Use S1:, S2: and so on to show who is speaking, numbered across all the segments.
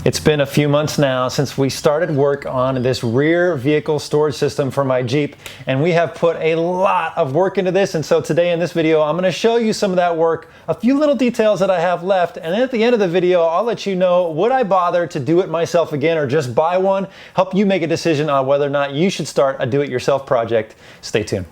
S1: It's been a few months now since we started work on this rear vehicle storage system for my Jeep, and we have put a lot of work into this. And so today in this video, I'm going to show you some of that work, a few little details that I have left, and then at the end of the video, I'll let you know, would I bother to do it myself again or just buy one? Help you make a decision on whether or not you should start a do-it-yourself project. Stay tuned.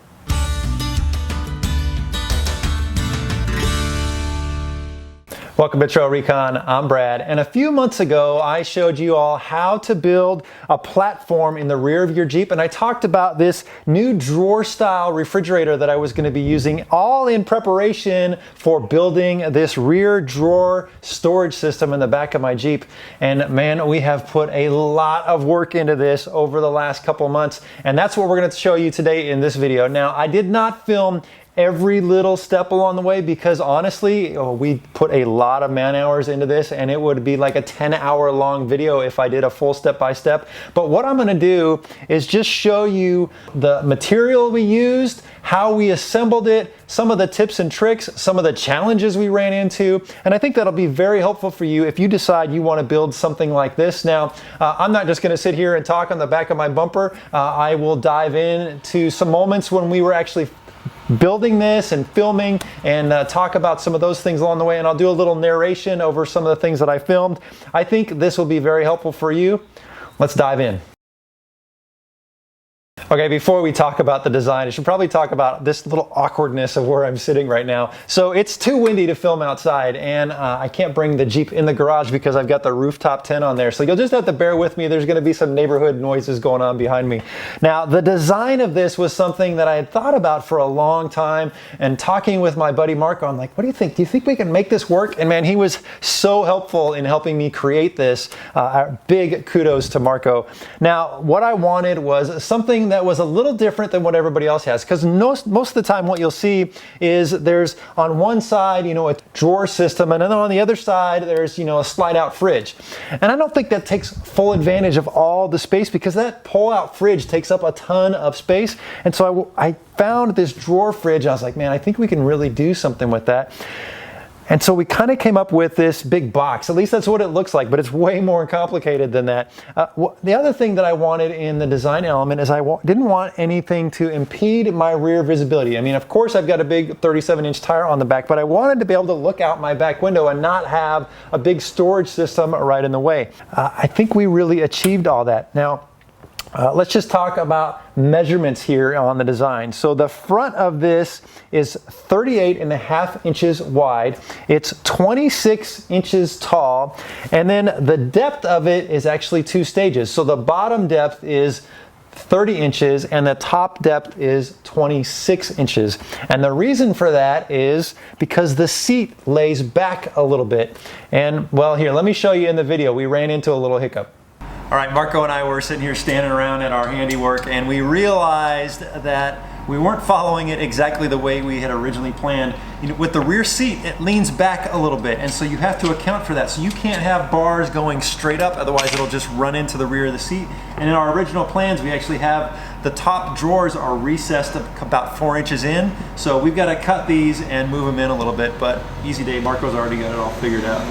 S1: Welcome to TrailRecon, I'm Brad, and a few months ago I showed you all how to build a platform in the rear of your Jeep, and I talked about this new drawer style refrigerator that I was going to be using, all in preparation for building this rear drawer storage system in the back of my Jeep. And man, we have put a lot of work into this over the last couple months, and that's what we're going to show you today in this video. Now, I did not film every little step along the way because honestly, we put a lot of man hours into this, and it would be like a 10-hour long video if I did a full step-by-step. But what I'm going to do is just show you the material we used, how we assembled it, some of the tips and tricks, some of the challenges we ran into, and I think that'll be very helpful for you if you decide you want to build something like this. Now, I'm not just going to sit here and talk on the back of my bumper. I will dive into some moments when we were actually building this and filming and talk about some of those things along the way, and I'll do a little narration over some of the things that I filmed. I think this will be very helpful for you. Let's dive in. Okay, before we talk about the design, I should probably talk about this little awkwardness of where I'm sitting right now. So it's too windy to film outside, and I can't bring the Jeep in the garage because I've got the rooftop tent on there. So you'll just have to bear with me. There's going to be some neighborhood noises going on behind me. Now, the design of this was something that I had thought about for a long time, and talking with my buddy Marco, I'm like, what do you think? Do you think we can make this work? And man, he was so helpof in helping me create this. Big kudos to Marco. Now, what I wanted was something that was a little different than what everybody else has, because most of the time what you'll see is there's on one side, a drawer system, and then on the other side there's, a slide out fridge. And I don't think that takes full advantage of all the space, because that pull out fridge takes up a ton of space. And so I found this drawer fridge. I was like, man, I think we can really do something with that. And so we kind of came up with this big box. At least that's what it looks like, but it's way more complicated than that. The other thing that I wanted in the design element is I didn't want anything to impede my rear visibility. I mean, of course, I've got a big 37-inch tire on the back, but I wanted to be able to look out my back window and not have a big storage system right in the way. I think we really achieved all that. Now, let's just talk about measurements here on the design. So the front of this is 38.5 inches wide. It's 26 inches tall. And then the depth of it is actually two stages. So the bottom depth is 30 inches and the top depth is 26 inches. And the reason for that is because the seat lays back a little bit. And well, here, let me show you in the video. We ran into a little hiccup. All right, Marco and I were sitting here standing around at our handiwork, and we realized that we weren't following it exactly the way we had originally planned. With the rear seat, it leans back a little bit, and so you have to account for that. So you can't have bars going straight up, otherwise it'll just run into the rear of the seat. And in our original plans, we actually have the top drawers are recessed about 4 inches in, so we've got to cut these and move them in a little bit, but easy day, Marco's already got it all figured out.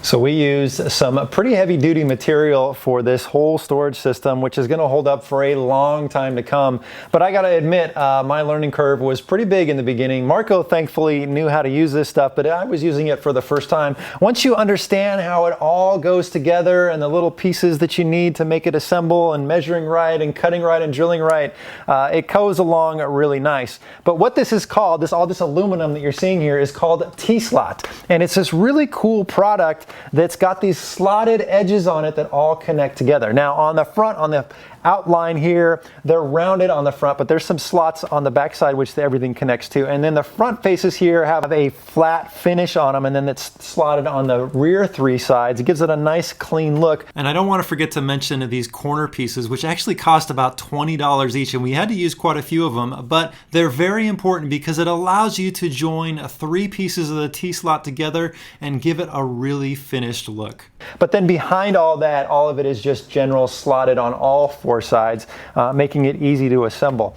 S1: So we used some pretty heavy duty material for this whole storage system, which is going to hold up for a long time to come. But I got to admit, my learning curve was pretty big in the beginning. Marco thankfully knew how to use this stuff, but I was using it for the first time. Once you understand how it all goes together and the little pieces that you need to make it assemble, and measuring right and cutting right and drilling right, it goes along really nice. But what this is called, all this aluminum that you're seeing here, is called T-slot. And it's this really cool product that's got these slotted edges on it that all connect together. Now on the front, on the outline here, they're rounded on the front, but there's some slots on the back side which everything connects to. And then the front faces here have a flat finish on them, and then it's slotted on the rear three sides. It gives it a nice clean look. And I don't want to forget to mention these corner pieces, which actually cost about $20 each, and we had to use quite a few of them, but they're very important because it allows you to join three pieces of the T-slot together and give it a really finished look. But then behind all that, all of it is just general slotted on all four four sides, making it easy to assemble.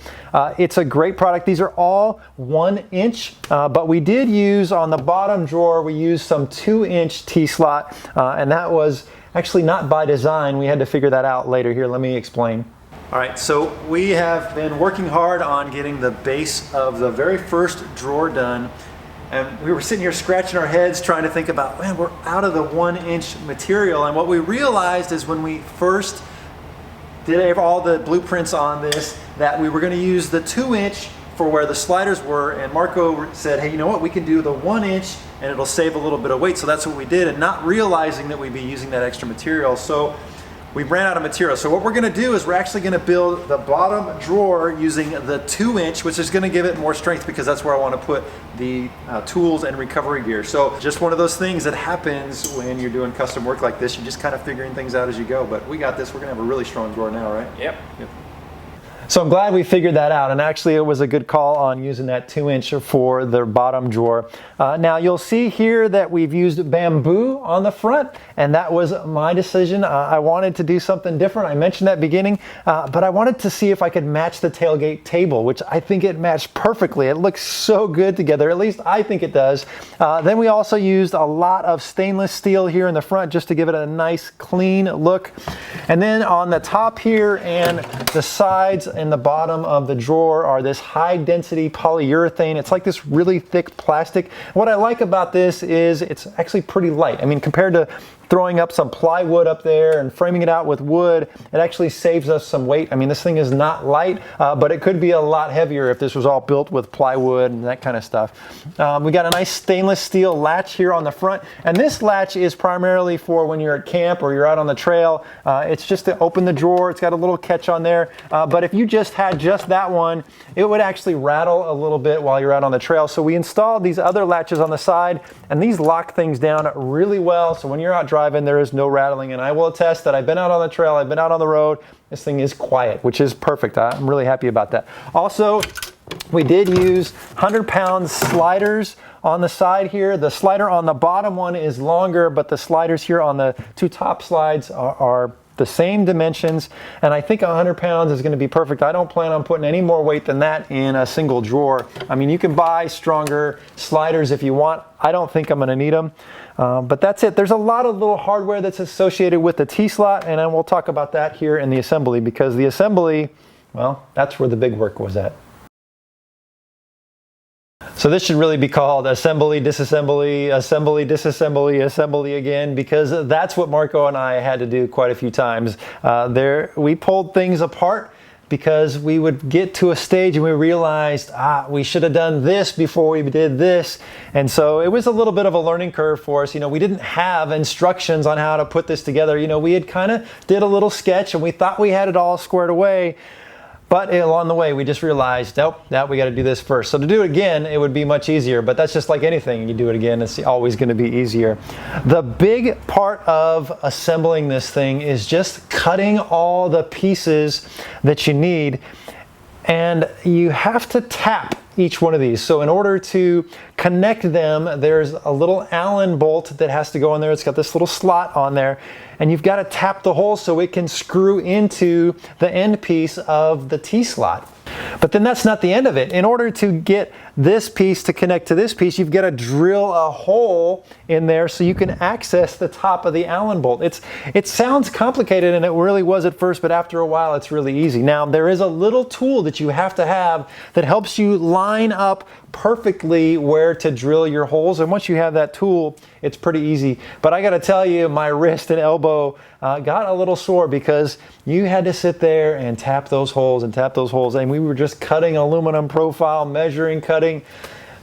S1: It's a great product. These are all 1 inch, but we did use on the bottom drawer, we used some 2-inch T-slot, and that was actually not by design. We had to figure that out later. Here, let me explain. All right, so we have been working hard on getting the base of the very first drawer done. And we were sitting here scratching our heads trying to think about, man, we're out of the 1-inch material. And what we realized is when we first did all the blueprints on this, that we were going to use the 2-inch for where the sliders were. And Marco said, hey, you know what, we can do the 1-inch and it'll save a little bit of weight. So that's what we did, and not realizing that we'd be using that extra material. So we ran out of material. So what we're going to do is we're actually going to build the bottom drawer using the 2-inch, which is going to give it more strength because that's where I want to put the tools and recovery gear. So just one of those things that happens when you're doing custom work like this. You're just kind of figuring things out as you go. But we got this. We're going to have a really strong drawer now, right?
S2: Yep.
S1: So I'm glad we figured that out, and actually it was a good call on using that 2-inch for the bottom drawer. Now you'll see here that we've used bamboo on the front, and that was my decision. I wanted to do something different. I mentioned that beginning, but I wanted to see if I could match the tailgate table, which I think it matched perfectly. It looks so good together, at least I think it does. Then we also used a lot of stainless steel here in the front just to give it a nice clean look. And then on the top here and the sides and the bottom of the drawer are this high density polyurethane. It's like this really thick plastic. What I like about this is it's actually pretty light. I mean, compared to throwing up some plywood up there and framing it out with wood, it actually saves us some weight. I mean, this thing is not light, but it could be a lot heavier if this was all built with plywood and that kind of stuff. We got a nice stainless steel latch here on the front, and this latch is primarily for when you're at camp or you're out on the trail. It's just to open the drawer. It's got a little catch on there, but if you just had just that one, it would actually rattle a little bit while you're out on the trail. So we installed these other latches on the side, and these lock things down really well, so when you're out driving, there is no rattling. And I will attest that I've been out on the trail, I've been out on the road, this thing is quiet, which is perfect. I'm really happy about that. Also, we did use 100-pound sliders on the side here. The slider on the bottom one is longer, but the sliders here on the two top slides are the same dimensions, and I think 100 pounds is going to be perfect. I don't plan on putting any more weight than that in a single drawer. I mean, you can buy stronger sliders if you want. I don't think I'm going to need them, but that's it. There's a lot of little hardware that's associated with the T-slot, and then we'll talk about that here in the assembly, because the assembly, well, that's where the big work was at. So this should really be called assembly, disassembly, assembly, disassembly, assembly again, because that's what Marco and I had to do quite a few times. We pulled things apart because we would get to a stage and we realized, we should have done this before we did this. And so it was a little bit of a learning curve for us. You know, we didn't have instructions on how to put this together. You know, we had kind of did a little sketch and we thought we had it all squared away. But along the way, we just realized, nope, now we got to do this first. So to do it again, it would be much easier, but that's just like anything. You do it again, it's always going to be easier. The big part of assembling this thing is just cutting all the pieces that you need, and you have to tap each one of these. So in order to connect them, there's a little Allen bolt that has to go in there. It's got this little slot on there, and you've got to tap the hole so it can screw into the end piece of the T-slot. But then that's not the end of it. In order to get this piece to connect to this piece, you've got to drill a hole in there so you can access the top of the Allen bolt. It sounds complicated, and it really was at first, but after a while it's really easy. Now there is a little tool that you have to have that helps you line up perfectly where to drill your holes, and once you have that tool, it's pretty easy. But I got to tell you, my wrist and elbow got a little sore because you had to sit there and tap those holes and tap those holes, and we were just cutting aluminum profile, measuring, cutting.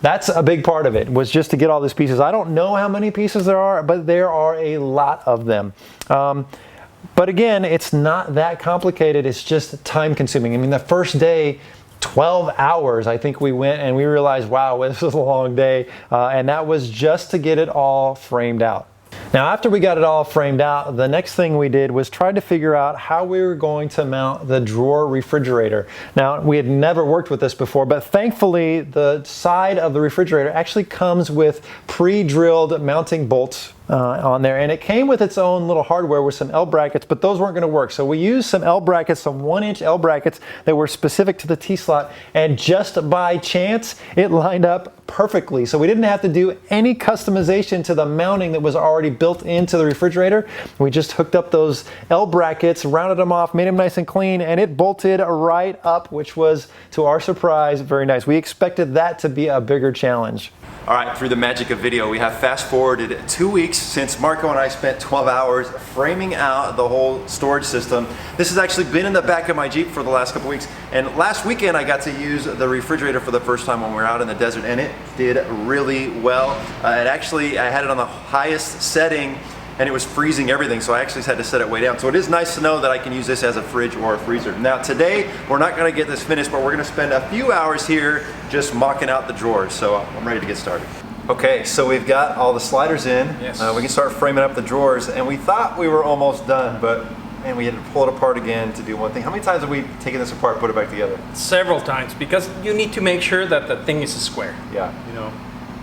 S1: That's a big part of it, was just to get all these pieces. I don't know how many pieces there are, but there are a lot of them. But again, it's not that complicated. It's just time consuming. I mean, the first day, 12 hours, I think we went, and we realized, wow, this was a long day. And that was just to get it all framed out. Now, after we got it all framed out, the next thing we did was try to figure out how we were going to mount the drawer refrigerator. Now, we had never worked with this before, but thankfully the side of the refrigerator actually comes with pre-drilled mounting bolts on there, and it came with its own little hardware with some L brackets, but those weren't going to work. So we used some L brackets, some 1-inch L brackets that were specific to the T-slot, and just by chance it lined up perfectly. So we didn't have to do any customization to the mounting that was already built into the refrigerator. We just hooked up those L brackets, rounded them off, made them nice and clean, and it bolted right up, which was, to our surprise, very nice. We expected that to be a bigger challenge.
S2: All right, through the magic of video, we have fast forwarded 2 weeks since Marco and I spent 12 hours framing out the whole storage system. This has actually been in the back of my Jeep for the last couple weeks, and last weekend I got to use the refrigerator for the first time when we were out in the desert, and it did really well. I had it on the highest setting, and it was freezing everything, so I actually had to set it way down. So it is nice to know that I can use this as a fridge or a freezer. Now today, we're not gonna get this finished, but we're gonna spend a few hours here just mocking out the drawers. So I'm ready to get started. Okay, so we've got all the sliders in.
S3: Yes.
S2: We can start framing up the drawers, and we thought we were almost done, but man, we had to pull it apart again to do one thing. How many times have we taken this apart, put it back together?
S3: Several times, because you need to make sure that the thing is square.
S2: Yeah.
S3: You know,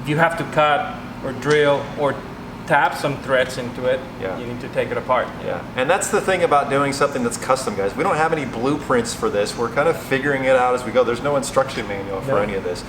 S3: if you have to cut or drill or tap some threads into it,
S2: yeah,
S3: you need to take it apart.
S2: Yeah, and that's the thing about doing something that's custom, guys. We don't have any blueprints for this. We're kind of figuring it out as we go. There's no instruction manual for any of this.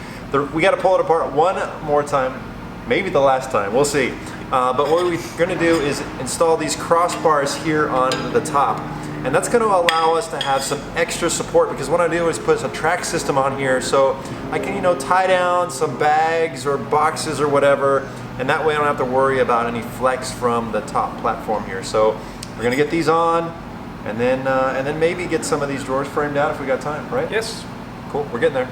S2: We got to pull it apart one more time, maybe the last time, we'll see. But what we're going to do is install these crossbars here on the top. And that's going to allow us to have some extra support, because what I do is put a track system on here so I can, tie down some bags or boxes or whatever, and that way I don't have to worry about any flex from the top platform here. So we're going to get these on, and then maybe get some of these drawers framed out if we got time, right?
S3: Yes.
S2: Cool, we're getting there.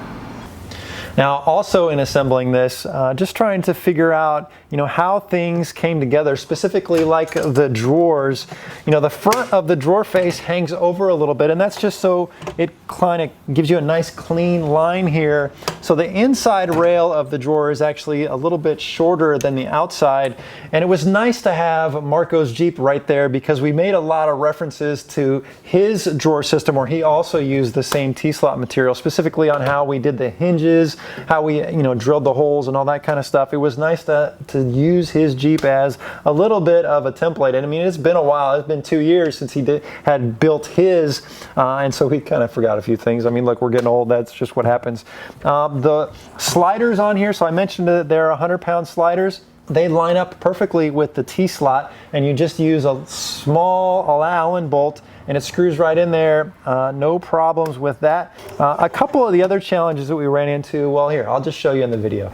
S1: Now, also in assembling this, just trying to figure out, how things came together, specifically like the drawers. The front of the drawer face hangs over a little bit, and that's just so it kind of gives you a nice clean line here. So the inside rail of the drawer is actually a little bit shorter than the outside, and it was nice to have Marco's Jeep right there, because we made a lot of references to his drawer system where he also used the same T-slot material, specifically on how we did the hinges, how we drilled the holes and all that kind of stuff. It was nice to use his Jeep as a little bit of a template. And I mean, it's been a while. It's been 2 years since he had built his, and so he kind of forgot a few things. I mean, look, we're getting old. That's just what happens. The sliders on here, so I mentioned that they're 100-pound sliders. They line up perfectly with the T-slot, and you just use a small Allen bolt and it screws right in there. No problems with that. A couple of the other challenges that we ran into, well, here, I'll just show you in the video.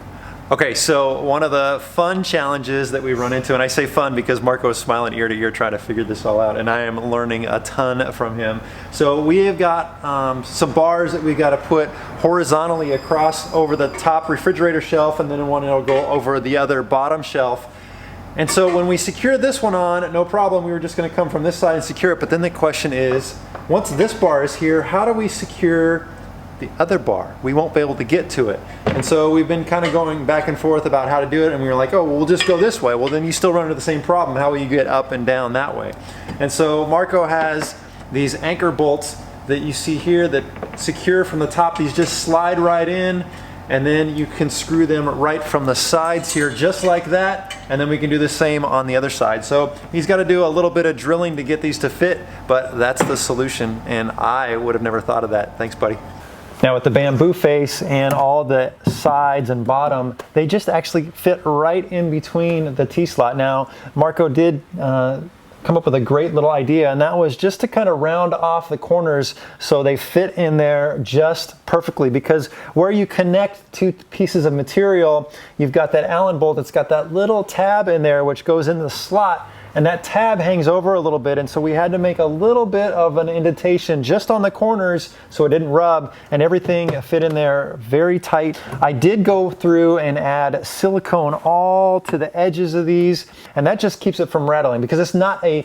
S2: Okay, so one of the fun challenges that we run into, and I say fun because Marco is smiling ear to ear trying to figure this all out, and I am learning a ton from him. So we have got some bars that we've got to put horizontally across over the top refrigerator shelf, and then one will go over the other bottom shelf. And so when we secure this one on, no problem, we were just going to come from this side and secure it, but then the question is, once this bar is here, how do we secure the other bar? We won't be able to get to it. And so we've been kind of going back and forth about how to do it, and we were like, oh, well, we'll just go this way. Well, then you still run into the same problem. How will you get up and down that way? And so Marco has these anchor bolts that you see here that secure from the top. These just slide right in, and then you can screw them right from the sides here, just like that, and then we can do the same on the other side. So he's got to do a little bit of drilling to get these to fit, but that's the solution, and I would have never thought of that. Thanks, buddy.
S1: Now with the bamboo face and all the sides and bottom, they just actually fit right in between the T-slot. Now, Marco did come up with a great little idea, and that was just to kind of round off the corners so they fit in there just perfectly, because where you connect two pieces of material, you've got that Allen bolt that's got that little tab in there which goes in the slot, and that tab hangs over a little bit, and so we had to make a little bit of an indentation just on the corners so it didn't rub, and everything fit in there very tight. I did go through and add silicone all to the edges of these, and that just keeps it from rattling, because it's not a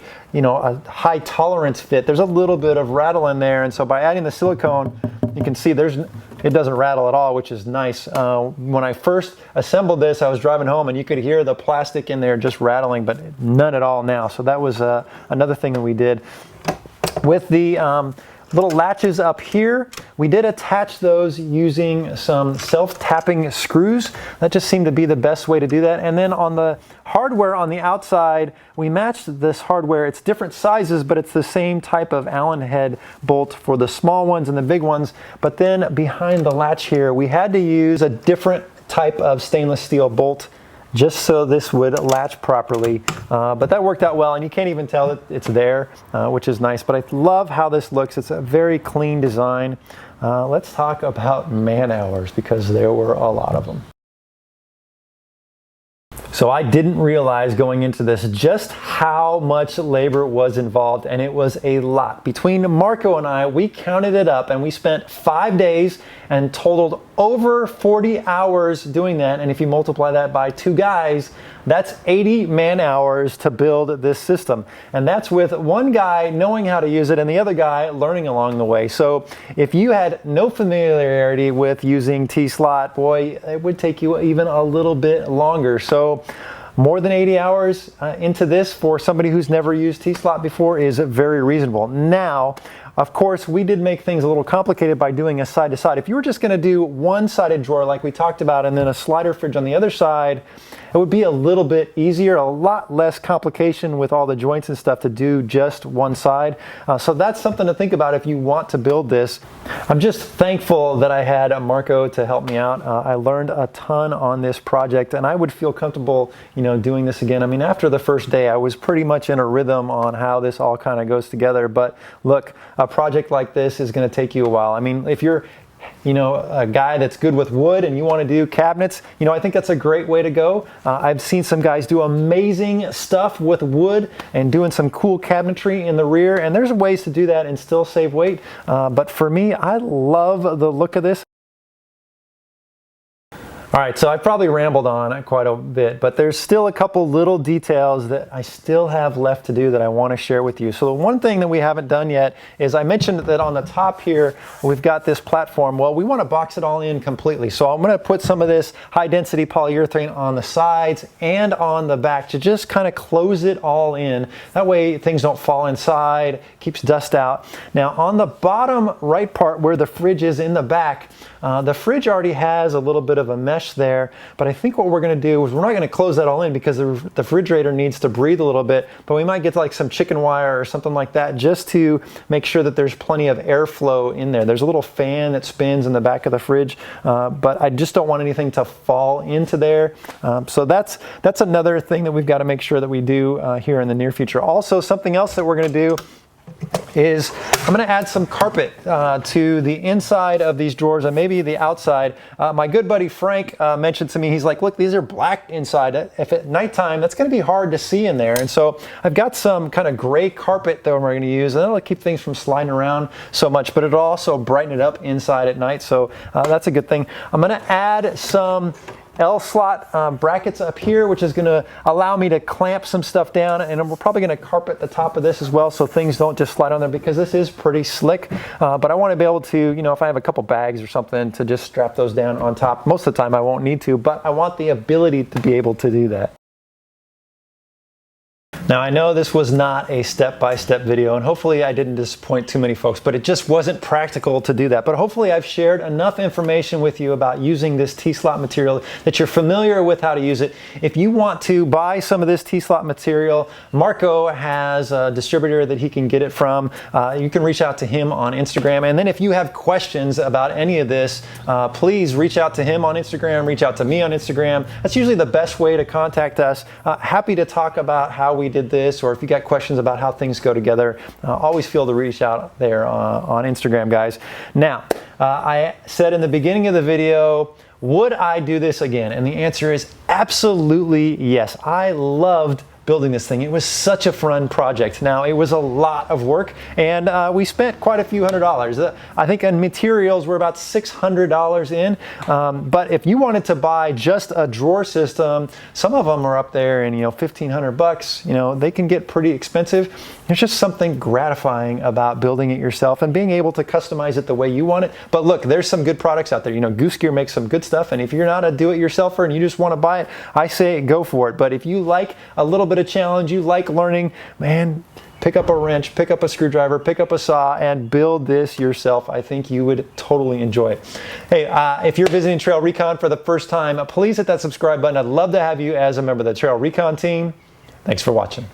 S1: high tolerance fit. There's a little bit of rattle in there, and so by adding the silicone, you can see it doesn't rattle at all, which is nice. When I first assembled this, I was driving home and you could hear the plastic in there just rattling, but none at all now. So that was another thing that we did. With the little latches up here. We did attach those using some self-tapping screws. That just seemed to be the best way to do that. And then on the hardware on the outside, we matched this hardware. It's different sizes, but it's the same type of Allen head bolt for the small ones and the big ones. But then behind the latch here, we had to use a different type of stainless steel bolt just so this would latch properly. But that worked out well, and you can't even tell that it's there, which is nice. But I love how this looks. It's a very clean design. Let's talk about man hours, because there were a lot of them. So I didn't realize going into this just how much labor was involved, and it was a lot. Between Marco and I, we counted it up, and we spent 5 days and totaled over 40 hours doing that. And if you multiply that by 2 guys, that's 80 man hours to build this system. And that's with one guy knowing how to use it and the other guy learning along the way. So if you had no familiarity with using T-slot, boy, it would take you even a little bit longer. So more than 80 hours into this for somebody who's never used T-slot before is very reasonable. Now, of course, we did make things a little complicated by doing a side-to-side. If you were just going to do one-sided drawer like we talked about and then a slider fridge on the other side, it would be a little bit easier, a lot less complication with all the joints and stuff to do just one side. So that's something to think about if you want to build this. I'm just thankful that I had Marco to help me out. I learned a ton on this project, and I would feel comfortable, doing this again. I mean, after the first day, I was pretty much in a rhythm on how this all kind of goes together. But look, a project like this is going to take you a while. I mean, if you're a guy that's good with wood and you want to do cabinets, I think that's a great way to go. I've seen some guys do amazing stuff with wood and doing some cool cabinetry in the rear, and there's ways to do that and still save weight. But for me, I love the look of this. All right, so I probably rambled on quite a bit, but there's still a couple little details that I still have left to do that I want to share with you. So the one thing that we haven't done yet is I mentioned that on the top here, we've got this platform. Well, we want to box it all in completely. So I'm going to put some of this high density polyurethane on the sides and on the back to just kind of close it all in. That way things don't fall inside, keeps dust out. Now on the bottom right part where the fridge is in the back, the fridge already has a little bit of a mesh there, but I think what we're going to do is we're not going to close that all in because the refrigerator needs to breathe a little bit, but we might get like some chicken wire or something like that just to make sure that there's plenty of airflow in there. There's a little fan that spins in the back of the fridge, but I just don't want anything to fall into there. So that's another thing that we've got to make sure that we do here in the near future. Also, something else that we're going to do is I'm going to add some carpet to the inside of these drawers and maybe the outside. My good buddy Frank mentioned to me, he's like, look, these are black inside. If at nighttime, that's going to be hard to see in there. And so I've got some kind of gray carpet that we're going to use, and that'll keep things from sliding around so much, but it'll also brighten it up inside at night. So that's a good thing. I'm going to add some L-slot brackets up here, which is going to allow me to clamp some stuff down, and we're probably going to carpet the top of this as well so things don't just slide on there because this is pretty slick. But I want to be able to, if I have a couple bags or something, to just strap those down on top. Most of the time I won't need to, but I want the ability to be able to do that. Now, I know this was not a step-by-step video, and hopefully I didn't disappoint too many folks, but it just wasn't practical to do that. But hopefully I've shared enough information with you about using this T-slot material that you're familiar with how to use it. If you want to buy some of this T-slot material, Marco has a distributor that he can get it from. You can reach out to him on Instagram. And then if you have questions about any of this, please reach out to him on Instagram, reach out to me on Instagram. That's usually the best way to contact us. Happy to talk about how we did this, or if you got questions about how things go together, always feel to reach out there on Instagram, guys. Now, I said in the beginning of the video, would I do this again? And the answer is absolutely yes. I loved building this thing. It was such a fun project. Now, it was a lot of work, and we spent quite a few $100s. I think on materials we're about $600 in, but if you wanted to buy just a drawer system, some of them are up there in $1,500. They can get pretty expensive. There's just something gratifying about building it yourself and being able to customize it the way you want it. But look, there's some good products out there. Goose Gear makes some good stuff, and if you're not a do-it-yourselfer and you just want to buy it, I say go for it. But if you like a little bit of challenge, you like learning, man, pick up a wrench, pick up a screwdriver, pick up a saw, and build this yourself. I think you would totally enjoy it. Hey, if you're visiting TrailRecon for the first time, please hit that subscribe button. I'd love to have you as a member of the TrailRecon team. Thanks for watching.